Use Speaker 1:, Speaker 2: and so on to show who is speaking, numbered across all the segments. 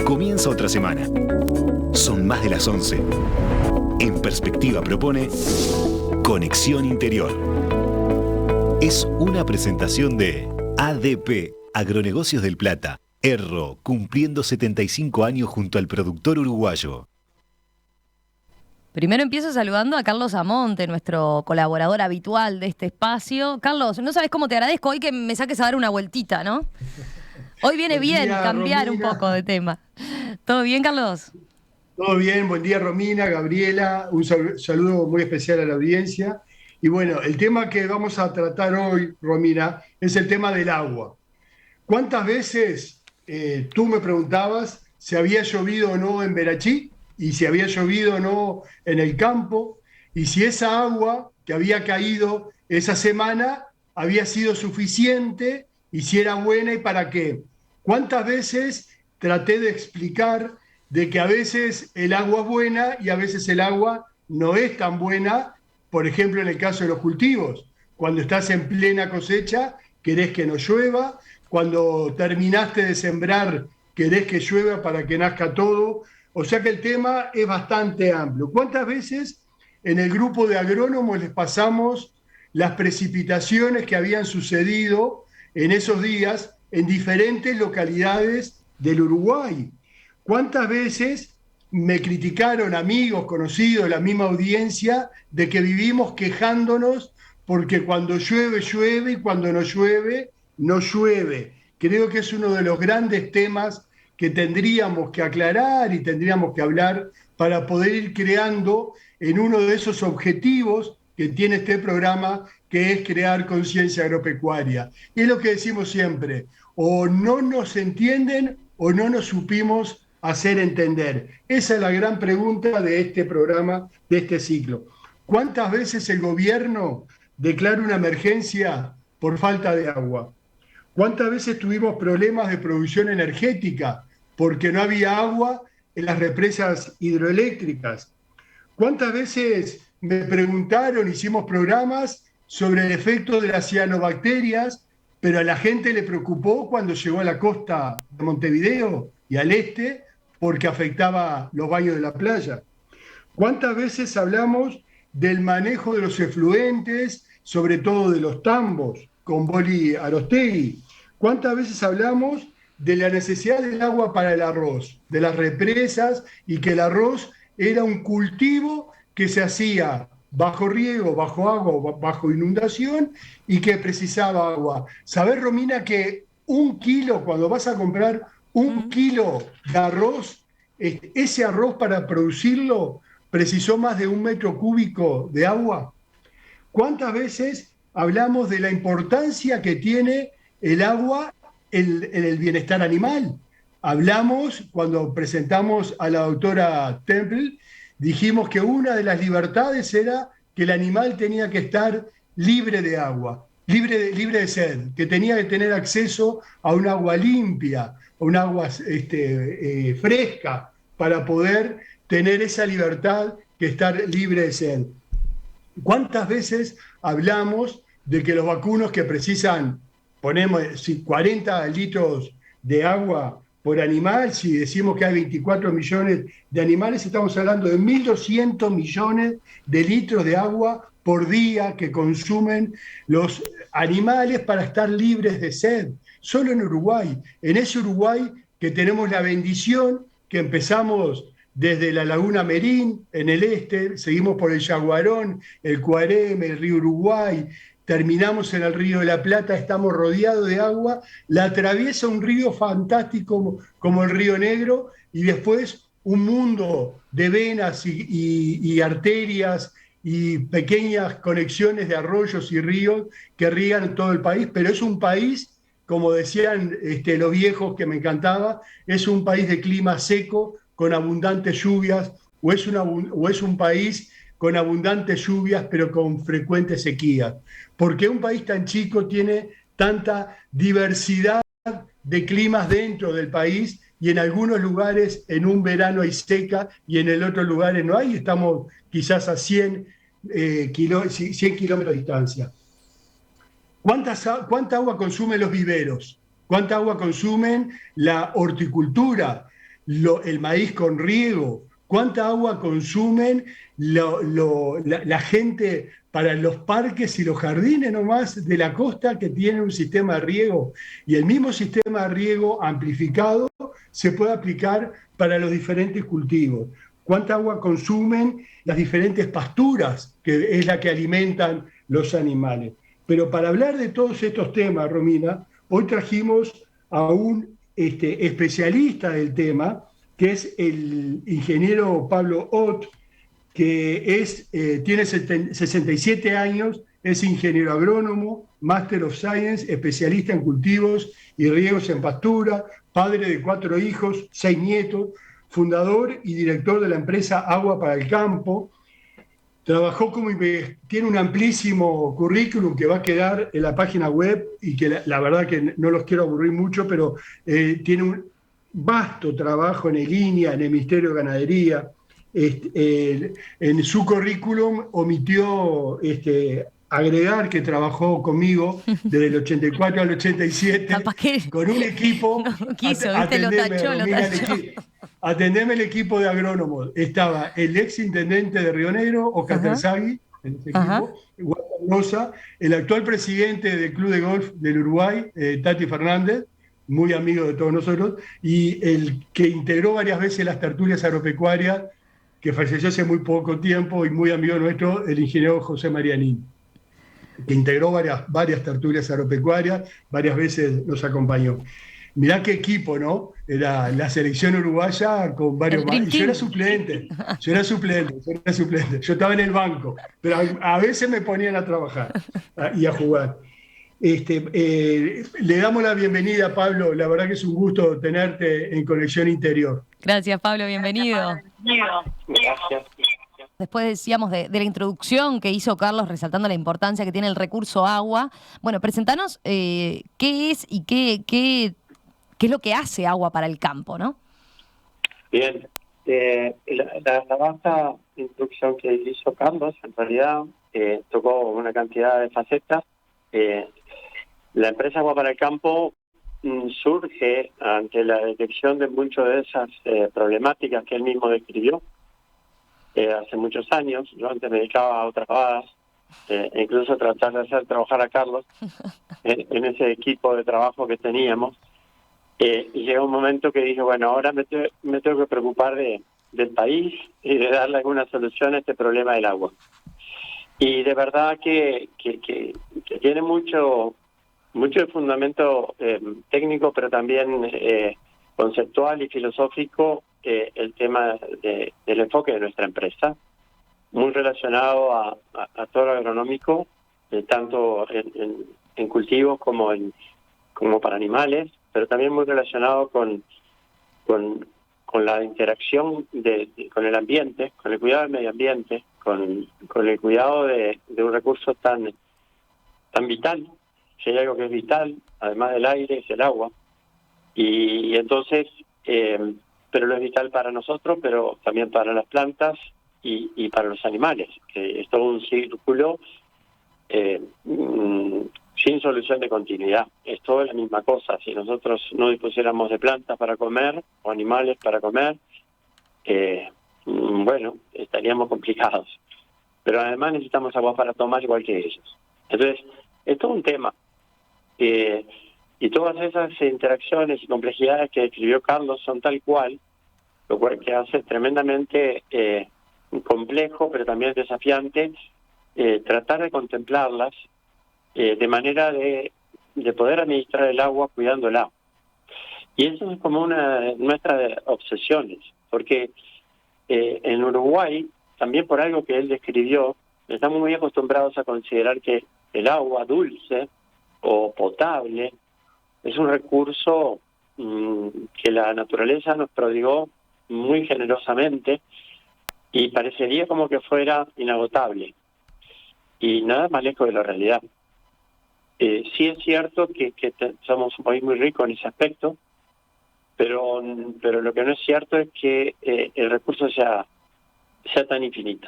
Speaker 1: Comienza otra semana. Son más de las 11. En Perspectiva propone Conexión Interior. Es una presentación de ADP, Agronegocios del Plata, Erro, cumpliendo 75 años junto al productor uruguayo.
Speaker 2: Primero empiezo saludando a Carlos Amonte, nuestro colaborador habitual de este espacio. Carlos, no sabes cómo te agradezco hoy que me saques a dar una vueltita, ¿no? Hoy viene
Speaker 3: Buen
Speaker 2: bien
Speaker 3: día,
Speaker 2: cambiar
Speaker 3: Romina.
Speaker 2: un poco de tema. ¿Todo bien, Carlos?
Speaker 3: Todo bien, buen día Romina, Gabriela, un saludo muy especial a la audiencia. Y bueno, el tema que vamos a tratar hoy, Romina, es el tema del agua. ¿Cuántas veces tú me preguntabas si había llovido o no en Verachí? Y si había llovido o no en el campo, y si esa agua que había caído esa semana había sido suficiente, y si era buena y para qué? ¿Cuántas veces traté de explicar de que a veces el agua es buena y a veces el agua no es tan buena? Por ejemplo, en el caso de los cultivos, cuando estás en plena cosecha, querés que no llueva; cuando terminaste de sembrar, querés que llueva para que nazca todo. O sea que el tema es bastante amplio. ¿Cuántas veces en el grupo de agrónomos les pasamos las precipitaciones que habían sucedido en esos días en diferentes localidades del Uruguay? ¿Cuántas veces me criticaron amigos, conocidos, la misma audiencia, de que vivimos quejándonos porque cuando llueve, llueve y cuando no llueve, no llueve? Creo que es uno de los grandes temas que tendríamos que aclarar y tendríamos que hablar para poder ir creando en uno de esos objetivos que tiene este programa, que es crear conciencia agropecuaria. Y es lo que decimos siempre: o no nos entienden o no nos supimos hacer entender. Esa es la gran pregunta de este programa, de este ciclo. ¿Cuántas veces el gobierno declara una emergencia por falta de agua? ¿Cuántas veces tuvimos problemas de producción energética porque no había agua en las represas hidroeléctricas? ¿Cuántas veces me preguntaron, hicimos programas sobre el efecto de las cianobacterias, pero a la gente le preocupó cuando llegó a la costa de Montevideo y al este porque afectaba los baños de la playa? ¿Cuántas veces hablamos del manejo de los efluentes, sobre todo de los tambos, con Boli Arostegui? ¿Cuántas veces hablamos de la necesidad del agua para el arroz, de las represas, y que el arroz era un cultivo que se hacía bajo riego, bajo agua, bajo inundación, y que precisaba agua? ¿Sabés, Romina, que un kilo, cuando vas a comprar un kilo de arroz, ese arroz para producirlo precisó más de 1 metro cúbico de agua? ¿Cuántas veces hablamos de la importancia que tiene el agua en el bienestar animal? Hablamos, cuando presentamos a la doctora Temple, dijimos que una de las libertades era que el animal tenía que estar libre de agua, libre de sed, que tenía que tener acceso a un agua limpia, a un agua fresca, para poder tener esa libertad que estar libre de sed. ¿Cuántas veces hablamos de que los vacunos que precisan, ponemos 40 litros de agua por animal? Si decimos que hay 24 millones de animales, estamos hablando de 1.200 millones de litros de agua por día que consumen los animales para estar libres de sed. Solo en Uruguay, en ese Uruguay que tenemos la bendición, que empezamos desde la Laguna Merín, en el este, seguimos por el Yaguarón, el Cuareme, el río Uruguay, terminamos en el río de la Plata, estamos rodeados de agua, la atraviesa un río fantástico como el Río Negro, y después un mundo de venas y arterias y pequeñas conexiones de arroyos y ríos que riegan todo el país. Pero es un país, como decían los viejos, que me encantaba, es un país de clima seco, con abundantes lluvias, o es un país con abundantes lluvias pero con frecuentes sequías. Porque un país tan chico tiene tanta diversidad de climas dentro del país, y en algunos lugares en un verano hay seca y en el otro lugar no hay. Estamos quizás a 100 kilómetros de distancia. ¿Cuánta agua consumen los viveros? ¿Cuánta agua consumen la horticultura? el maíz con riego, cuánta agua consumen la gente para los parques y los jardines nomás de la costa que tienen un sistema de riego. Y el mismo sistema de riego amplificado se puede aplicar para los diferentes cultivos. Cuánta agua consumen las diferentes pasturas, que es la que alimentan los animales. Pero para hablar de todos estos temas, Romina, hoy trajimos a un especialista del tema, que es el ingeniero Pablo Ott, que tiene 67 años, es ingeniero agrónomo, Master of Science, especialista en cultivos y riegos en pastura, padre de 4 hijos, 6 nietos, fundador y director de la empresa Agua para el Campo. Trabajó tiene un amplísimo currículum que va a quedar en la página web y que la verdad que no los quiero aburrir mucho, pero tiene un vasto trabajo en línea, en el Ministerio de Ganadería. En su currículum omitió agregar que trabajó conmigo desde el 84 al 87 con un equipo.
Speaker 2: No quiso, ¿viste? Lo tachó.
Speaker 3: Atendeme el equipo de agrónomos. Estaba el ex intendente de Río Negro, Oscar Terzaghi, en ese equipo, Walter Rosa, el actual presidente del Club de Golf del Uruguay, Tati Fernández, muy amigo de todos nosotros, y el que integró varias veces las tertulias agropecuarias, que falleció hace muy poco tiempo y muy amigo nuestro, el ingeniero José Marianín, que integró varias tertulias agropecuarias, varias veces nos acompañó. Mirá qué equipo, ¿no? Era la selección uruguaya con varios más. Yo era suplente. Yo estaba en el banco, pero a veces me ponían a trabajar y a jugar. Le damos la bienvenida, Pablo. La verdad que es un gusto tenerte en Conexión Interior.
Speaker 2: Gracias, Pablo. Bienvenido.
Speaker 4: Gracias.
Speaker 2: Después decíamos de la introducción que hizo Carlos, resaltando la importancia que tiene el recurso agua. Bueno, presentanos qué es y qué es lo que hace Agua para el Campo, ¿no?
Speaker 4: Bien. La vasta introducción que hizo Carlos, en realidad, tocó una cantidad de facetas. La empresa Agua para el Campo surge ante la detección de muchas de esas problemáticas que él mismo describió hace muchos años. Yo antes me dedicaba a otras cosas, incluso tratar de hacer trabajar a Carlos en ese equipo de trabajo que teníamos. Y llegó un momento que dije, bueno, ahora me tengo que preocupar del país y de darle alguna solución a este problema del agua. Y de verdad que tiene mucho de fundamento técnico, pero también conceptual y filosófico, el tema del enfoque de nuestra empresa, muy relacionado a todo lo agronómico, tanto en cultivos como para animales, pero también muy relacionado con la interacción con el ambiente, con el cuidado del medio ambiente, con el cuidado de un recurso tan vital. Si hay algo que es vital, además del aire, es el agua. Y entonces, pero lo es vital para nosotros, pero también para las plantas y para los animales, que es todo un círculo sin solución de continuidad. Es todo la misma cosa. Si nosotros no dispusiéramos de plantas para comer o animales para comer, bueno, estaríamos complicados. Pero además necesitamos agua para tomar igual que ellos. Entonces, es todo un tema. Y todas esas interacciones y complejidades que describió Carlos son tal cual, lo cual que hace tremendamente complejo, pero también desafiante, tratar de contemplarlas de manera de poder administrar el agua cuidándola. Y eso es como una de nuestras obsesiones, porque en Uruguay, también por algo que él describió, estamos muy acostumbrados a considerar que el agua dulce o potable es un recurso que la naturaleza nos prodigó muy generosamente y parecería como que fuera inagotable. Y nada más lejos de la realidad. Sí es cierto que somos un país muy rico en ese aspecto, pero lo que no es cierto es que el recurso sea tan infinito.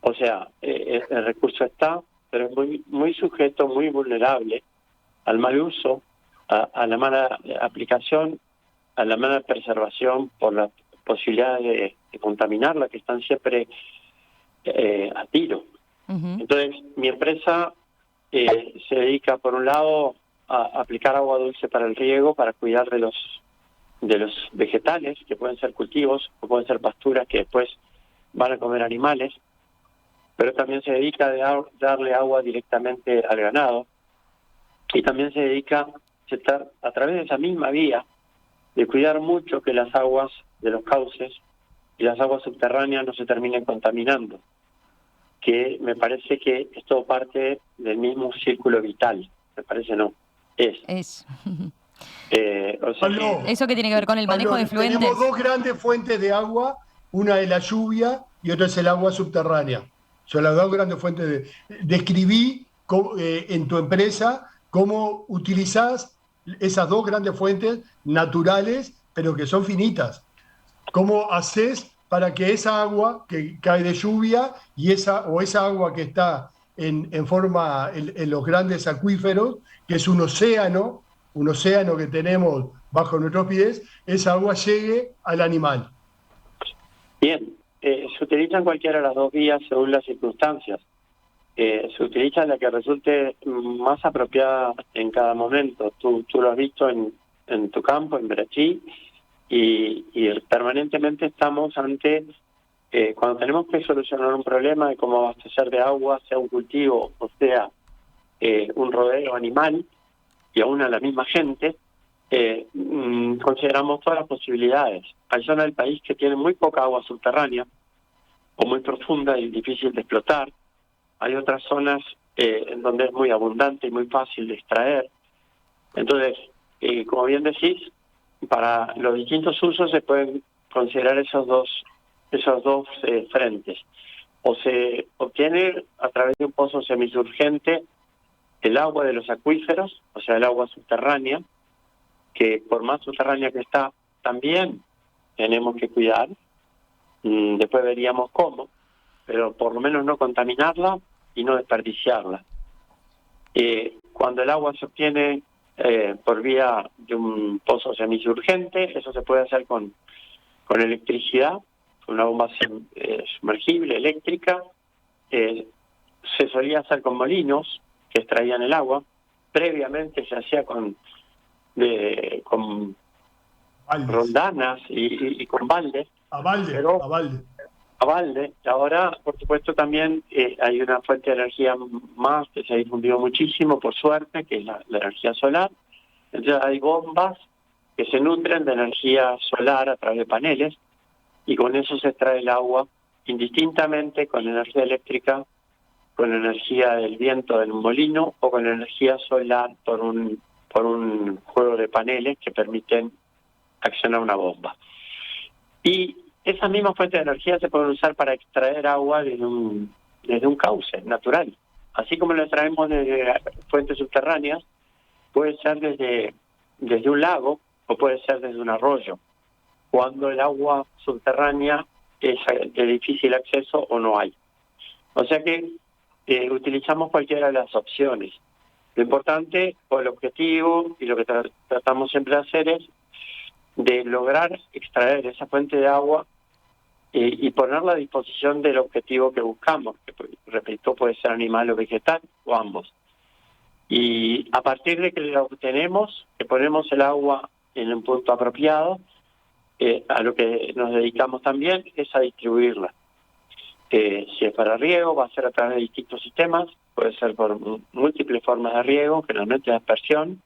Speaker 4: O sea, el recurso está, pero es muy sujeto, muy vulnerable al mal uso, a la mala aplicación a la mala preservación por la posibilidad de contaminarla, que están siempre a tiro. Entonces, mi empresa se dedica, por un lado, a aplicar agua dulce para el riego, para cuidar de los vegetales, que pueden ser cultivos o pueden ser pasturas que después van a comer animales, pero también se dedica a darle agua directamente al ganado, y también se dedica a través de esa misma vía de cuidar mucho que las aguas de los cauces y las aguas subterráneas no se terminen contaminando, que me parece que es todo parte del mismo círculo vital. Me parece no, es. O sea,
Speaker 3: Pablo,
Speaker 2: ¿eso qué tiene que ver con el manejo de fluentes?
Speaker 3: Tenemos dos grandes fuentes de agua, una es la lluvia y otra es el agua subterránea. Son las dos grandes fuentes. Describí en tu empresa cómo utilizás esas dos grandes fuentes naturales, pero que son finitas. ¿Cómo haces para que esa agua que cae de lluvia y esa agua que está en forma en los grandes acuíferos, que es un océano que tenemos bajo nuestros pies, esa agua llegue al animal?
Speaker 4: Bien, se utilizan cualquiera de las dos vías según las circunstancias. Se utiliza la que resulte más apropiada en cada momento. Tú lo has visto en tu campo, en Verachí, y permanentemente estamos ante, cuando tenemos que solucionar un problema de cómo abastecer de agua, sea un cultivo o sea un rodeo animal, y aún a la misma gente, consideramos todas las posibilidades. Hay zonas del país que tienen muy poca agua subterránea, o muy profunda y difícil de explotar. Hay otras zonas en donde es muy abundante y muy fácil de extraer. Entonces, como bien decís, para los distintos usos se pueden considerar esos dos frentes. O se obtiene a través de un pozo semisurgente el agua de los acuíferos, o sea, el agua subterránea, que por más subterránea que está, también tenemos que cuidar. Después veríamos cómo, pero por lo menos no contaminarla y no desperdiciarla. Cuando el agua se obtiene por vía de un pozo semisurgente, eso se puede hacer con electricidad, con una bomba sumergible eléctrica. Se solía hacer con molinos que extraían el agua. Previamente se hacía con rondanas y con baldes. A balde. Ahora, por supuesto, también hay una fuente de energía más que se ha difundido muchísimo, por suerte, que es la energía solar. Entonces hay bombas que se nutren de energía solar a través de paneles, y con eso se extrae el agua indistintamente, con energía eléctrica, con energía del viento en un molino, o con energía solar por un juego de paneles que permiten accionar una bomba. Y esas mismas fuentes de energía se pueden usar para extraer agua desde un cauce natural. Así como lo extraemos desde fuentes subterráneas, puede ser desde un lago o puede ser desde un arroyo, cuando el agua subterránea es de difícil acceso o no hay. O sea que utilizamos cualquiera de las opciones. Lo importante o el objetivo, y lo que tratamos siempre de hacer, es de lograr extraer esa fuente de agua y ponerla a disposición del objetivo que buscamos, que repito, puede ser animal o vegetal, o ambos. Y a partir de que la obtenemos, que ponemos el agua en un punto apropiado, a lo que nos dedicamos también es a distribuirla. Si es para riego, va a ser a través de distintos sistemas, puede ser por múltiples formas de riego, generalmente de aspersión,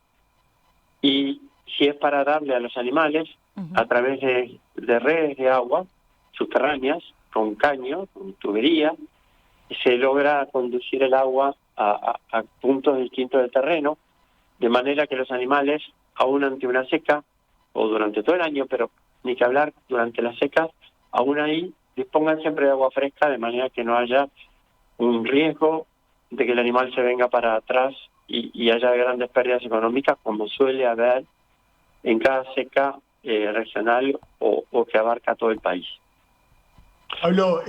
Speaker 4: y si es para darle a los animales, a través de redes de agua subterráneas, con caño, con tubería, se logra conducir el agua a puntos distintos del terreno, de manera que los animales, aún ante una seca, o durante todo el año, pero ni que hablar durante la seca, aún ahí dispongan siempre de agua fresca, de manera que no haya un riesgo de que el animal se venga para atrás y haya grandes pérdidas económicas, como suele haber en cada seca regional o que abarca todo el país.
Speaker 3: Pablo,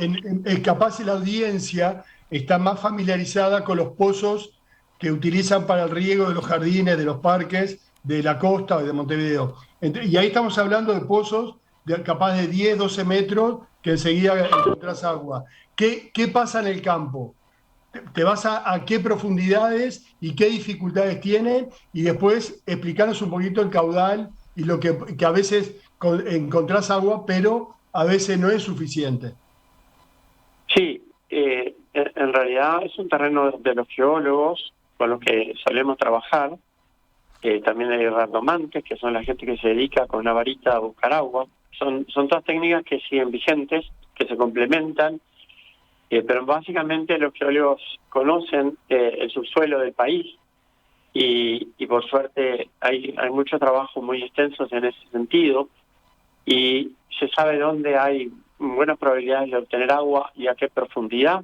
Speaker 3: capaz la audiencia está más familiarizada con los pozos que utilizan para el riego de los jardines, de los parques, de la costa o de Montevideo. Y ahí estamos hablando de pozos capaz de 10, 12 metros que enseguida encontrás agua. ¿Qué pasa en el campo? Te vas a qué profundidades y qué dificultades tienen, y después explicarnos un poquito el caudal y lo que a veces encontrás agua, pero a veces no es suficiente.
Speaker 4: Sí, en realidad es un terreno de los geólogos con los que solemos trabajar. También hay randomantes, que son la gente que se dedica con una varita a buscar agua. Son todas técnicas que siguen vigentes, que se complementan, pero básicamente los geólogos conocen el subsuelo del país y por suerte hay mucho trabajo muy extenso en ese sentido, y se sabe dónde hay buenas probabilidades de obtener agua y a qué profundidad,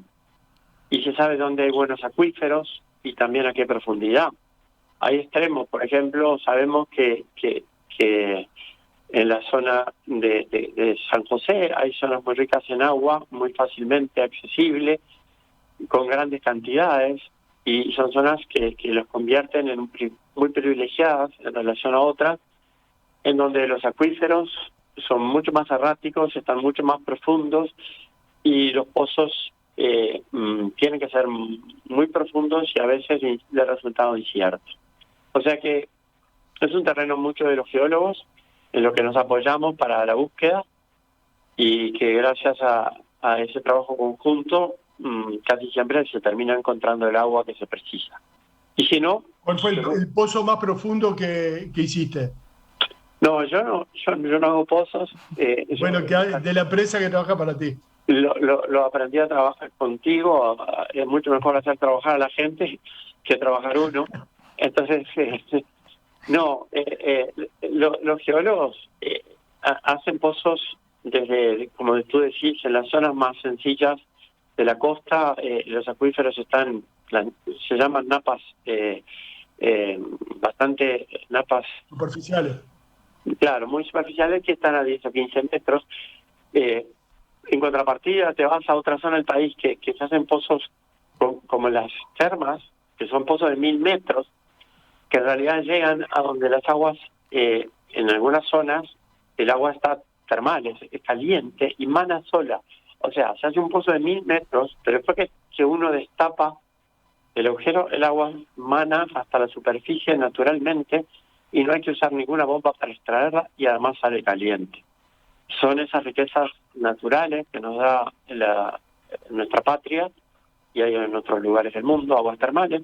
Speaker 4: y se sabe dónde hay buenos acuíferos y también a qué profundidad. Hay extremos, por ejemplo, sabemos que en la zona de San José hay zonas muy ricas en agua, muy fácilmente accesible, con grandes cantidades, y son zonas que los convierten en muy privilegiadas en relación a otras, en donde los acuíferos son mucho más erráticos, están mucho más profundos, y los pozos tienen que ser muy profundos y a veces de resultado incierto. O sea que es un terreno mucho de los geólogos en lo que nos apoyamos para la búsqueda, y que gracias a ese trabajo conjunto casi siempre se termina encontrando el agua que se precisa. Y si no...
Speaker 3: ¿Cuál fue el pozo más profundo que hiciste?
Speaker 4: No, yo no hago pozos.
Speaker 3: Bueno, de la empresa que trabaja para ti.
Speaker 4: Lo aprendí a trabajar contigo. Es mucho mejor hacer trabajar a la gente que trabajar uno. Entonces, los geólogos hacen pozos desde, como tú decís, en las zonas más sencillas de la costa. Los acuíferos se llaman napas, bastante napas
Speaker 3: superficiales.
Speaker 4: Claro, muy superficiales, que están a 10 o 15 metros. En contrapartida, te vas a otra zona del país que se hacen pozos como las termas, que son pozos de 1000 metros, que en realidad llegan a donde las aguas, en algunas zonas, el agua está termal, es caliente y mana sola. O sea, se hace un pozo de 1000 metros, pero después que uno destapa el agujero, el agua mana hasta la superficie naturalmente, y no hay que usar ninguna bomba para extraerla, y además sale caliente. Son esas riquezas naturales que nos da nuestra patria, y hay en otros lugares del mundo aguas termales,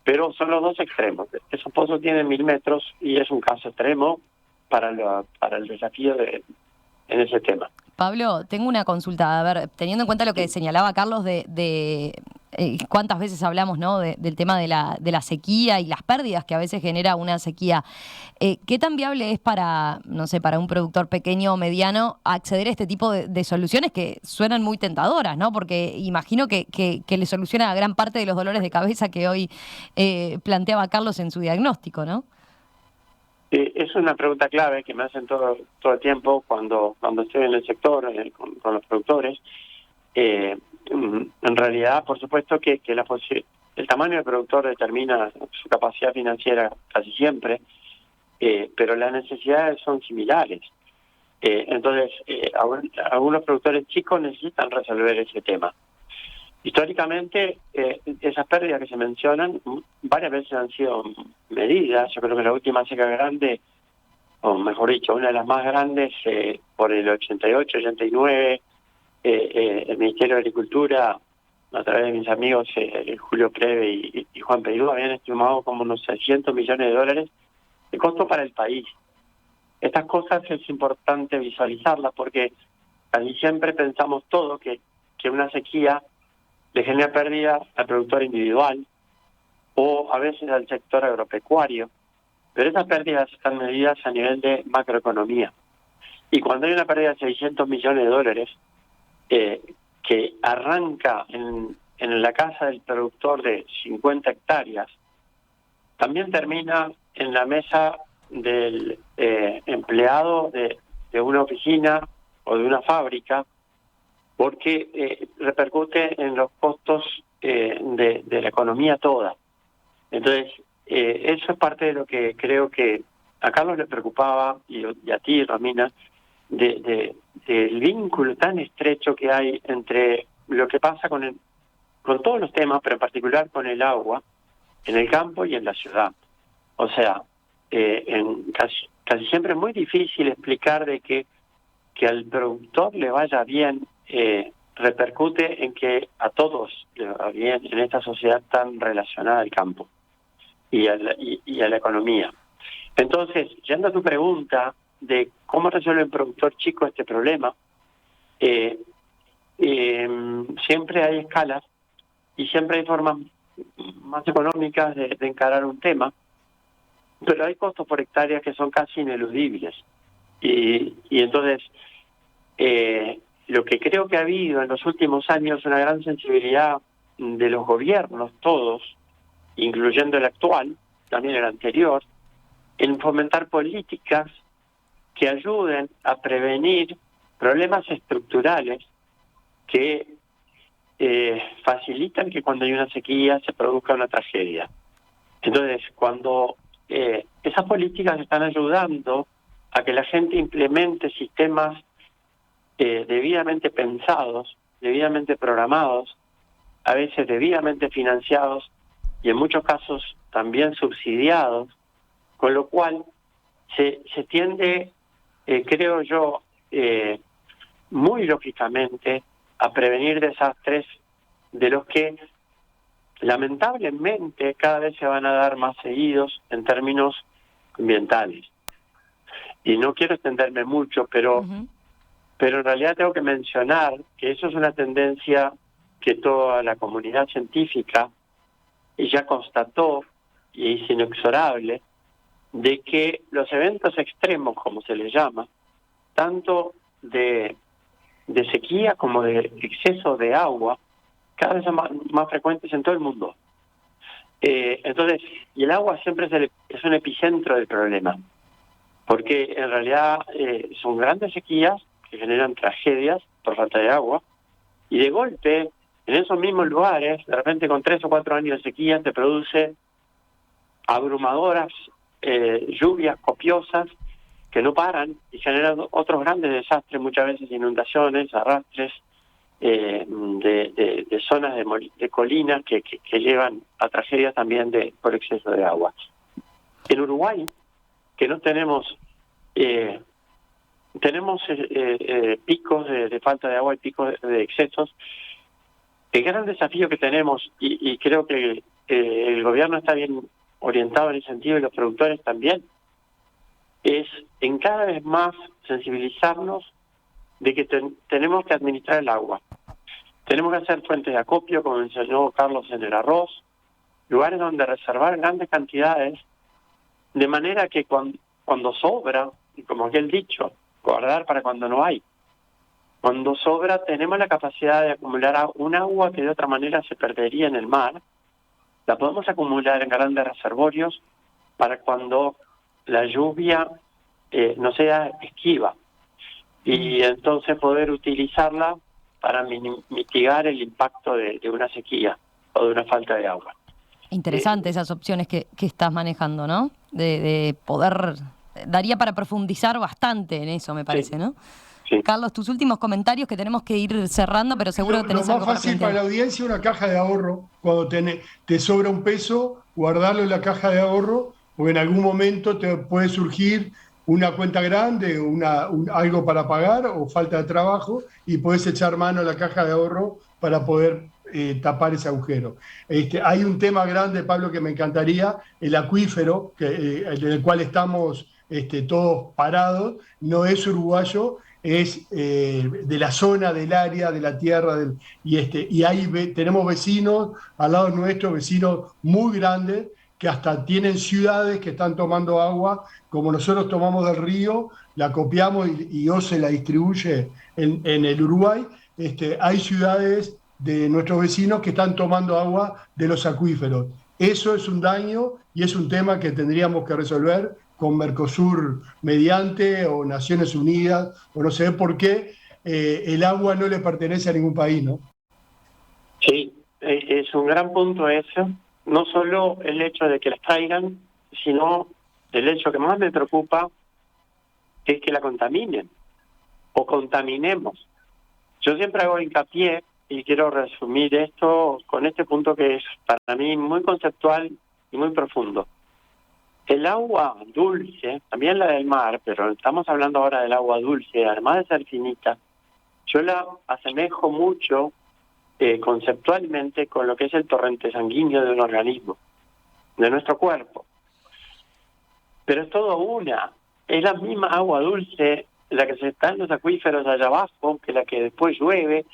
Speaker 4: pero son los dos extremos. Esos pozos tienen 1000 metros y es un caso extremo para el desafío en ese tema.
Speaker 2: Pablo, tengo una consulta. A ver, teniendo en cuenta lo que señalaba Carlos de cuántas veces hablamos, ¿no?, del tema de la sequía y las pérdidas que a veces genera una sequía. ¿Qué tan viable es para un productor pequeño o mediano acceder a este tipo de soluciones que suenan muy tentadoras, ¿no? Porque imagino que le soluciona gran parte de los dolores de cabeza que hoy planteaba Carlos en su diagnóstico, ¿no?
Speaker 4: Es una pregunta clave que me hacen todo el tiempo cuando estoy en el sector con los productores. En realidad, por supuesto que el tamaño del productor determina su capacidad financiera casi siempre, pero las necesidades son similares. Entonces, algunos productores chicos necesitan resolver ese tema. Históricamente, esas pérdidas que se mencionan varias veces han sido medidas. Yo creo que la última seca grande, o mejor dicho, una de las más grandes, por el 88, 89, el Ministerio de Agricultura, a través de mis amigos Julio Preve y Juan Peirú, habían estimado como unos 600 millones de dólares de costo para el país. Estas cosas es importante visualizarlas, porque casi siempre pensamos todo que una sequía le genera pérdida al productor individual o a veces al sector agropecuario, pero esas pérdidas están medidas a nivel de macroeconomía. Y cuando hay una pérdida de 600 millones de dólares que arranca en la casa del productor de 50 hectáreas, también termina en la mesa del empleado de una oficina o de una fábrica, porque repercute en los costos de la economía toda. Entonces, eso es parte de lo que creo que a Carlos le preocupaba, y a ti, Romina, del vínculo tan estrecho que hay entre lo que pasa con todos los temas, pero en particular con el agua, en el campo y en la ciudad. O sea, casi siempre es muy difícil explicar de que al productor le vaya bien, repercute en que a todos le va bien en esta sociedad tan relacionada al campo y a la economía. Entonces, yendo a tu pregunta de cómo resuelve el productor chico este problema, siempre hay escalas y siempre hay formas más económicas de encarar un tema, pero hay costos por hectárea que son casi ineludibles. Y entonces, lo que creo que ha habido en los últimos años es una gran sensibilidad de los gobiernos, todos, incluyendo el actual, también el anterior, en fomentar políticas que ayuden a prevenir problemas estructurales que facilitan que cuando hay una sequía se produzca una tragedia. Entonces, cuando esas políticas están ayudando a que la gente implemente sistemas debidamente pensados, debidamente programados, a veces debidamente financiados y en muchos casos también subsidiados, con lo cual se tiende, creo yo, muy lógicamente a prevenir desastres de los que lamentablemente cada vez se van a dar más seguidos en términos ambientales. Y no quiero extenderme mucho, pero en realidad tengo que mencionar que eso es una tendencia que toda la comunidad científica ya constató y es inexorable, de que los eventos extremos, como se les llama, tanto de sequía como de exceso de agua, cada vez son más frecuentes en todo el mundo. Entonces, y el agua siempre es un epicentro del problema, porque en realidad son grandes sequías que generan tragedias por falta de agua, y de golpe, en esos mismos lugares, de repente con 3 o 4 años de sequía, se produce abrumadoras lluvias copiosas que no paran y generan otros grandes desastres, muchas veces inundaciones, arrastres de zonas de colinas que llevan a tragedias también por exceso de agua. En Uruguay, que no tenemos picos de falta de agua y picos de excesos, el gran desafío que tenemos, y creo que el gobierno está bien orientado en ese sentido y los productores también, es en cada vez más sensibilizarnos de que tenemos que administrar el agua. Tenemos que hacer fuentes de acopio, como mencionó Carlos, en el arroz, lugares donde reservar grandes cantidades, de manera que cuando sobra, y como aquel dicho, guardar para cuando no hay. Cuando sobra tenemos la capacidad de acumular un agua que de otra manera se perdería en el mar, la podemos acumular en grandes reservorios para cuando la lluvia no sea esquiva y entonces poder utilizarla para mitigar el impacto de una sequía o de una falta de agua.
Speaker 2: Interesante esas opciones que estás manejando, ¿no? De poder, daría para profundizar bastante en eso, me parece, sí. ¿No?
Speaker 4: Sí.
Speaker 2: Carlos, tus últimos comentarios, que tenemos que ir cerrando, pero seguro que tenés algo para plantear.
Speaker 3: Lo más fácil para la audiencia, una caja de ahorro. Cuando te sobra un peso, guardarlo en la caja de ahorro, porque en algún momento te puede surgir una cuenta grande, algo para pagar o falta de trabajo, y puedes echar mano a la caja de ahorro para poder tapar ese agujero. Hay un tema grande, Pablo, que me encantaría, el acuífero, en el cual estamos todos parados, no es uruguayo, es de la zona, del área, de la tierra, y ahí tenemos vecinos al lado nuestro, vecinos muy grandes, que hasta tienen ciudades que están tomando agua, como nosotros tomamos del río, la copiamos y OCE la distribuye en el Uruguay. Hay ciudades de nuestros vecinos que están tomando agua de los acuíferos. Eso es un daño y es un tema que tendríamos que resolver con Mercosur mediante, o Naciones Unidas, o no sé por qué, el agua no le pertenece a ningún país, ¿no?
Speaker 4: Sí, es un gran punto eso, no solo el hecho de que las traigan, sino el hecho que más me preocupa es que la contaminen o contaminemos. Yo siempre hago hincapié y quiero resumir esto con este punto que es para mí muy conceptual y muy profundo. El agua dulce, también la del mar, pero estamos hablando ahora del agua dulce, además de ser finita, yo la asemejo mucho conceptualmente con lo que es el torrente sanguíneo de un organismo, de nuestro cuerpo. Pero es todo una, es la misma agua dulce la que se está en los acuíferos allá abajo, que la que después llueve.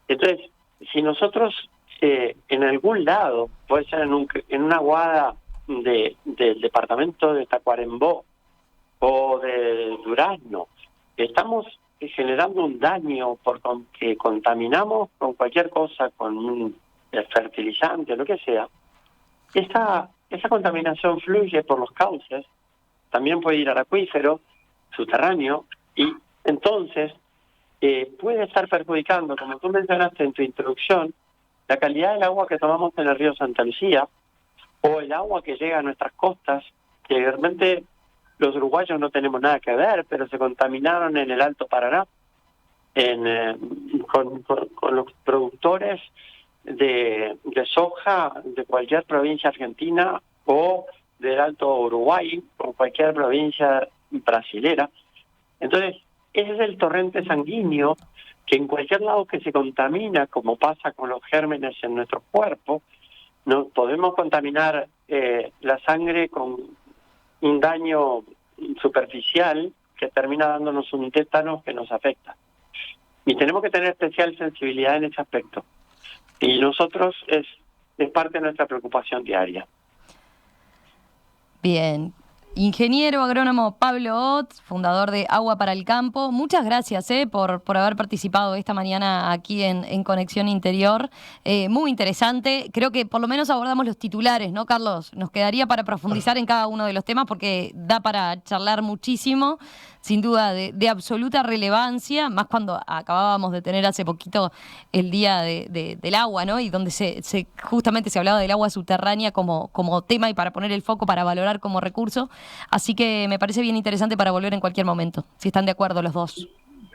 Speaker 4: Entonces, si nosotros en algún lado, puede ser en una aguada del departamento de Tacuarembó o de Durazno, estamos generando un daño porque contaminamos con cualquier cosa, con un fertilizante, lo que sea. Esa contaminación fluye por los cauces, también puede ir al acuífero subterráneo y entonces puede estar perjudicando, como tú mencionaste en tu introducción, la calidad del agua que tomamos en el río Santa Lucía o el agua que llega a nuestras costas, que realmente los uruguayos no tenemos nada que ver, pero se contaminaron en el Alto Paraná con los productores de soja de cualquier provincia argentina o del Alto Uruguay o cualquier provincia brasilera. Entonces, ese es el torrente sanguíneo que en cualquier lado que se contamina, como pasa con los gérmenes en nuestro cuerpo, nos podemos contaminar la sangre con un daño superficial que termina dándonos un tétano que nos afecta. Y tenemos que tener especial sensibilidad en ese aspecto. Y nosotros es parte de nuestra preocupación diaria.
Speaker 2: Bien. Ingeniero agrónomo Pablo Oz, fundador de Agua para el Campo, muchas gracias por haber participado esta mañana aquí en Conexión Interior. Muy interesante. Creo que por lo menos abordamos los titulares, ¿no, Carlos? Nos quedaría para profundizar en cada uno de los temas porque da para charlar muchísimo, sin duda de absoluta relevancia, más cuando acabábamos de tener hace poquito el Día del Agua, ¿no? Y donde justamente se hablaba del agua subterránea como tema y para poner el foco, para valorar como recurso. Así que me parece bien interesante para volver en cualquier momento, si están de acuerdo los dos.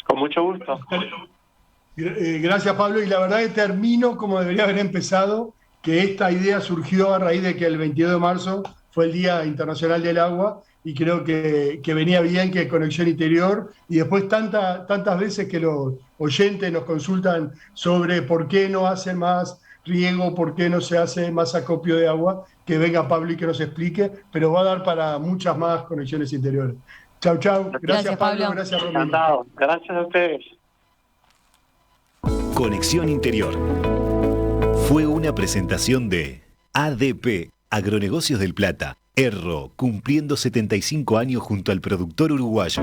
Speaker 4: Con mucho gusto.
Speaker 3: Gracias, Pablo. Y la verdad que termino como debería haber empezado, que esta idea surgió a raíz de que el 22 de marzo fue el Día Internacional del Agua y creo que venía bien que Conexión Interior y después tantas veces que los oyentes nos consultan sobre por qué no hacen más riego, por qué no se hace más acopio de agua, que venga Pablo y que nos explique, pero va a dar para muchas más conexiones interiores. Chau. Gracias Pablo. Gracias Romina.
Speaker 4: Encantado. Gracias a ustedes.
Speaker 1: Conexión Interior fue una presentación de ADP, Agronegocios del Plata, Erro, cumpliendo 75 años junto al productor uruguayo.